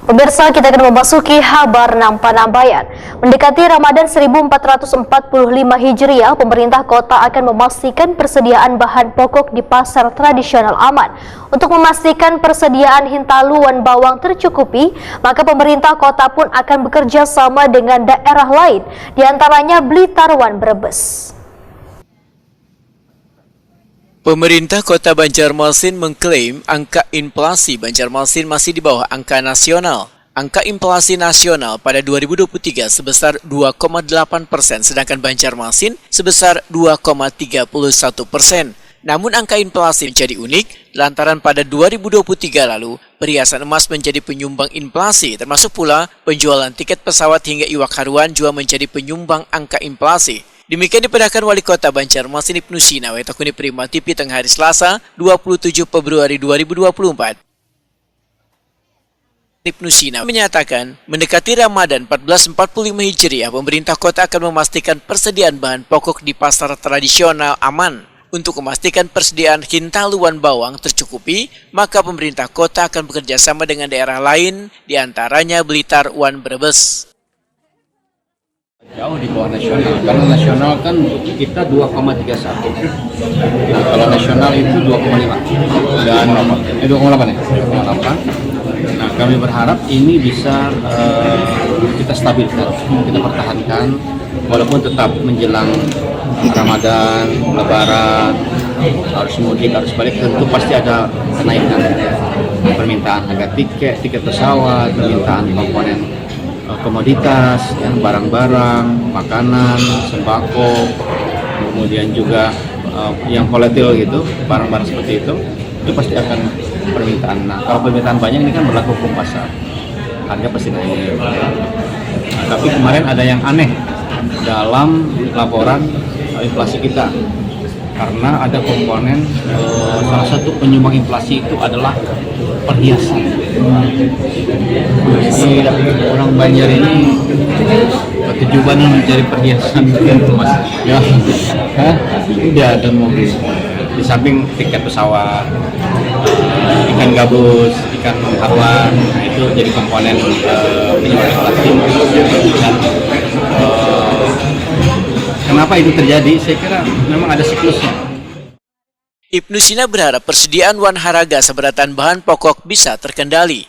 Pemirsa, kita akan memasuki kabar Nampan-Nambayan. Mendekati Ramadan 1445 Hijriah, pemerintah kota akan memastikan persediaan bahan pokok di pasar tradisional aman. Untuk memastikan persediaan hintaluan bawang tercukupi, maka pemerintah kota pun akan bekerja sama dengan daerah lain, diantaranya Blitar dan Brebes. Pemerintah Kota Banjarmasin mengklaim angka inflasi Banjarmasin masih di bawah angka nasional. Angka inflasi nasional pada 2023 sebesar 2,8%, sedangkan Banjarmasin sebesar 2,31%. Namun angka inflasi menjadi unik lantaran pada 2023 lalu perhiasan emas menjadi penyumbang inflasi, termasuk pula penjualan tiket pesawat hingga iwak haruan juga menjadi penyumbang angka inflasi. Demikian diperkatakan Wali Kota Banjarmasin Ibnu Sina Wetakuni Prima TV tengah hari Selasa 27 Februari 2024. Ibnu Sina menyatakan, mendekati Ramadan 1445 Hijriah, pemerintah kota akan memastikan persediaan bahan pokok di pasar tradisional aman. Untuk memastikan persediaan hintaluan bawang tercukupi, maka pemerintah kota akan bekerja sama dengan daerah lain, diantaranya Blitar dan Brebes. Jauh di bawah nasional, karena nasional kan kita 2,31. Nah, kalau nasional itu 2,5 dan 2,8 ya. 2,8. Nah, kami berharap ini bisa kita stabilkan, kita pertahankan, walaupun tetap menjelang Ramadan, Lebaran, harus mudik, harus balik, tentu pasti ada kenaikan permintaan harga tiket pesawat, permintaan komponen komoditas, ya, barang-barang, makanan, sembako, kemudian juga yang volatil gitu, barang-barang seperti itu pasti akan permintaan. Nah, kalau permintaan banyak ini kan berlaku hukum pasar, harga pasti naik. Nah, tapi kemarin ada yang aneh dalam laporan inflasi kita, karena ada komponen salah satu penyumbang inflasi itu adalah perhiasan. Jadi orang Banjar ini ketujuan mencari perhiasan mas, ya, tidak ada mobil. Di samping tiket pesawat, ikan gabus, ikan haruan, nah itu jadi komponen penyumbang inflasi. Dan kenapa itu terjadi? Saya kira memang ada siklusnya. Ibnu Sina berharap persediaan wan haraga seberatan bahan pokok bisa terkendali.